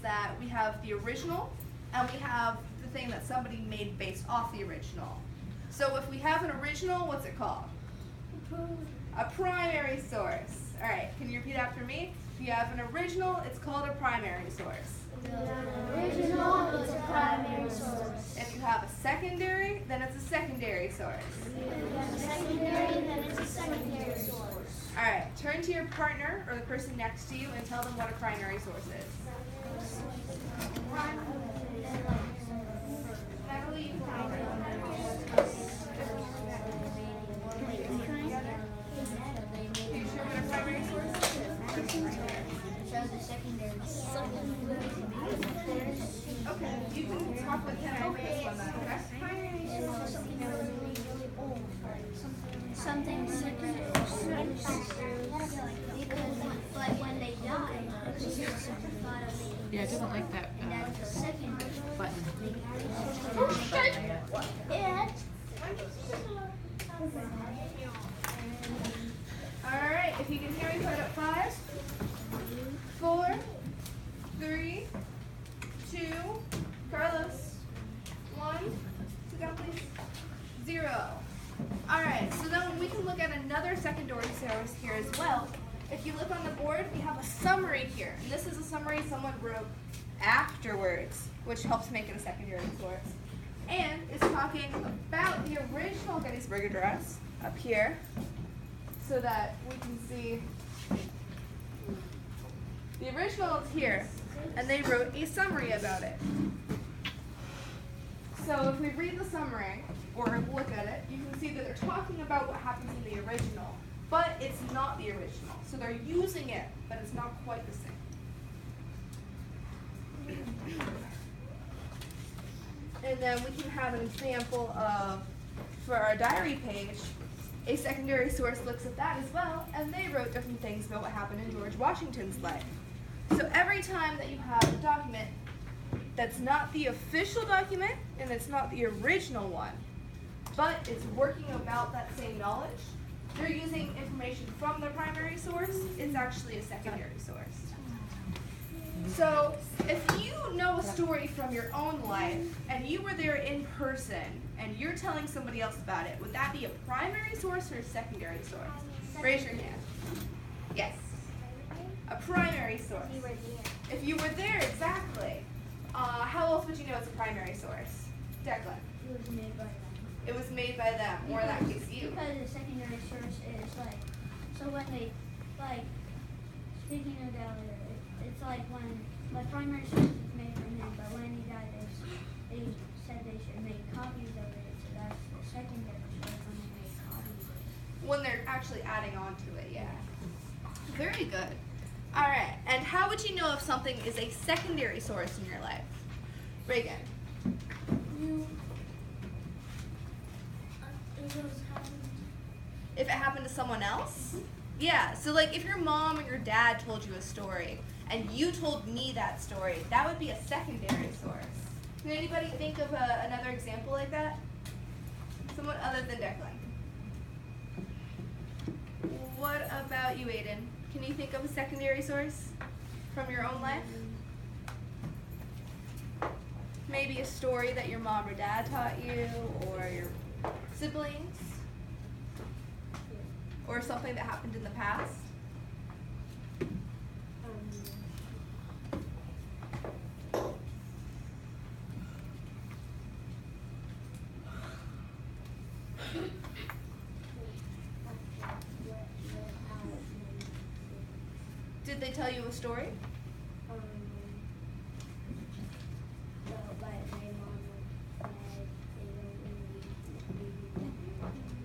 that we have the original and we have the thing that somebody made based off the original. So if we have an original, what's it called? A primary source. All right, can you repeat after me? If you have an original, it's called a primary source. The original is a primary source. If you have a secondary, then it's a secondary source. If you have a secondary, then it's a secondary source. All right, turn to your partner or the person next to you and tell them what a primary source is. Are you sure what a primary source is? Okay, you can talk with him over this one then, okay? Something secondary because like when they die, Yeah, I didn't like that that's a secondary. button. All right, if you can hear me, put up 5, 4, 3, 2, Carlos, 1, sit down please, 0. All right, so then we can look at another secondary source here as well. If you look on the board, we have a summary here. And this is a summary someone wrote afterwards, which helps make it a secondary source. And it's talking about the original Gettysburg Address up here so that we can see the original is here, and they wrote a summary about it. So if we read the summary, or look at it, you can see that they're talking about what happens in the original, but it's not the original. So they're using it, but it's not quite the same. And then we can have an example of, for our diary page, a secondary source looks at that as well, and they wrote different things about what happened in George Washington's life. So every time that you have a document that's not the official document, and it's not the original one, but it's working about that same knowledge, they're using information from the primary source, it's actually a secondary source. So if you know a story from your own life, and you were there in person, and you're telling somebody else about it, would that be a primary source or a secondary source? Raise your hand. Yes. A primary source. If you were there, exactly. How else would you know it's a primary source? Declan. It was made by them. It was made by them, or in that case you. Because the secondary source is like, so when they, like, speaking of that, it's like when the primary source is made from him, but when he died, they said they should make copies of it, so that's the secondary source when they make copies of it. When they're actually adding on to it, yeah. Very good. All right, and how would you know if something is a secondary source in your life? Reagan. If it happened to someone else? Yeah, so like if your mom or your dad told you a story and you told me that story, that would be a secondary source. Can anybody think of another example like that? Someone other than Declan. What about you, Aiden? Can you think of a secondary source from your own life? Maybe a story that your mom or dad taught you, or your siblings, or something that happened in the past? Did they tell you a story?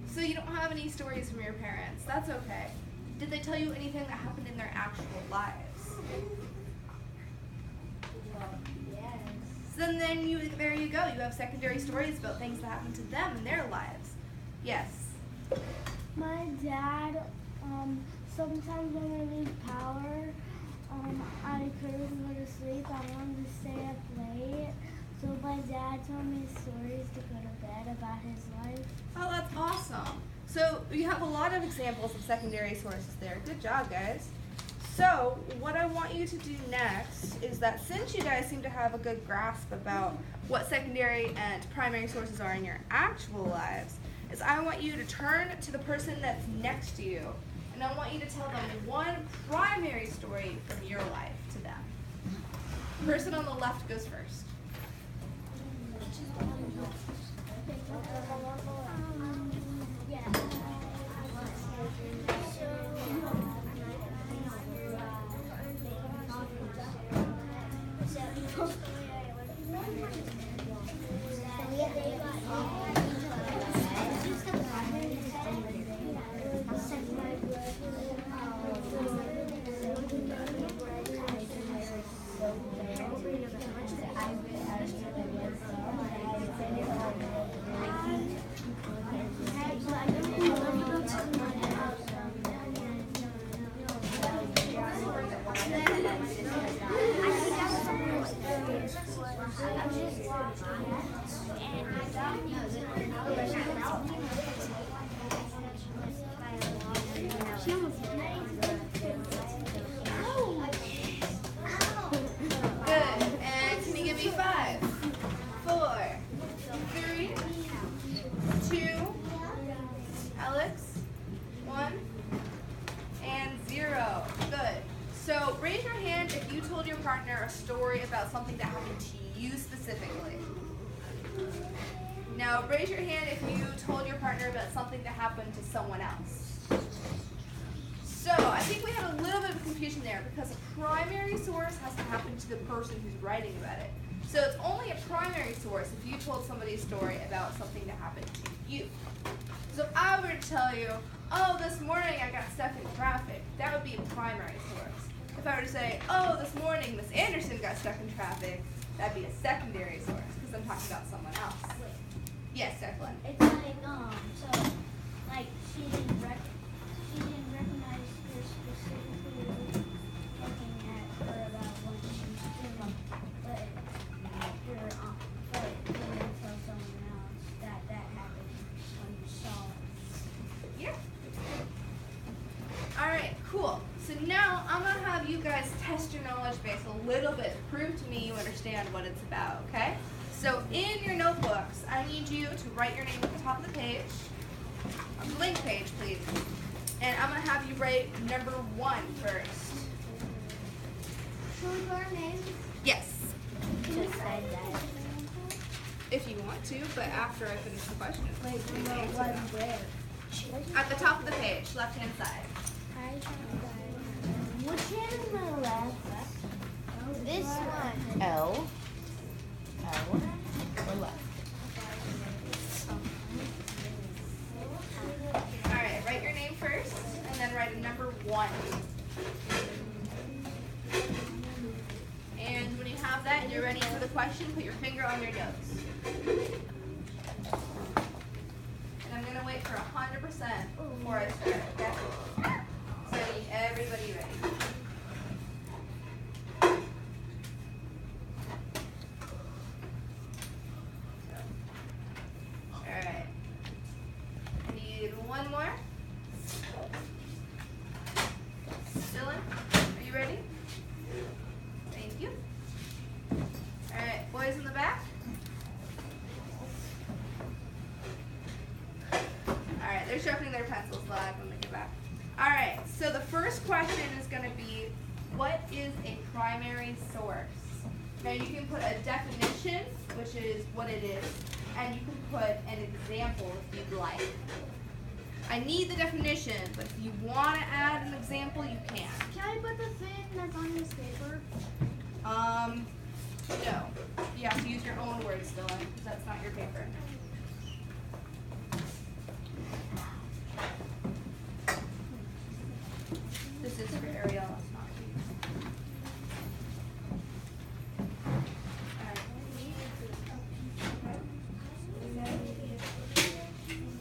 So you don't have any stories from your parents. That's okay. Did they tell you anything that happened in their actual lives? Yes. So then there you go. You have secondary stories about things that happened to them in their lives. Yes. My dad, sometimes when we lose power, I couldn't go to sleep. I wanted to stay up late. So my dad told me stories to go to bed about his life. Oh, that's awesome. So you have a lot of examples of secondary sources there. Good job, guys. So what I want you to do next is that since you guys seem to have a good grasp about what secondary and primary sources are in your actual lives, is I want you to turn to the person that's next to you, and I want you to tell them one primary story from your life to them. The person on the left goes first. So raise your hand if you told your partner a story about something that happened to you specifically. Now raise your hand if you told your partner about something that happened to someone else. So I think we have a little bit of confusion there because a primary source has to happen to the person who's writing about it. So it's only a primary source if you told somebody a story about something that happened to you. So if I were to tell you, oh, this morning I got stuck in traffic, that would be a primary source. If I were to say, oh, this morning Miss Anderson got stuck in traffic, that'd be a secondary source because I'm talking about someone else. Wait. Yes, Declan. It's like, so, like, she didn't recognize her specifically looking at her about what she was doing, but you're, but you didn't tell someone else that happened when you saw it. Yeah. All right, cool. So now I'm going to have you guys test your knowledge base a little bit to prove to me you understand what it's about, okay? So in your notebooks, I need you to write your name at the top of the page, on the blank page, please. And I'm going to have you write number 1 first. Should we put our names? Yes, Just said that. if you want to, but after I finish the question. Wait, no, one where? At the top of the page, left-hand side. Which hand is my left? This one. L. Or left. All right, write your name first, and then write a number 1. And when you have that and you're ready for the question, put your finger on your nose. And I'm going to wait for 100% before I start, okay? So I need everybody ready. Alright. I need one more. Dylan, are you ready? Thank you. Alright, boys in the back. Alright, they're sharpening their pencils live when they get back. Alright, so the first question is going to be, what is a primary source? Now you can put a definition, which is what it is, and you can put an example if you'd like. I need the definition, but if you want to add an example, you can. Can I put the thing that's on this paper? No. You have to use your own words, Dylan, because that's not your paper.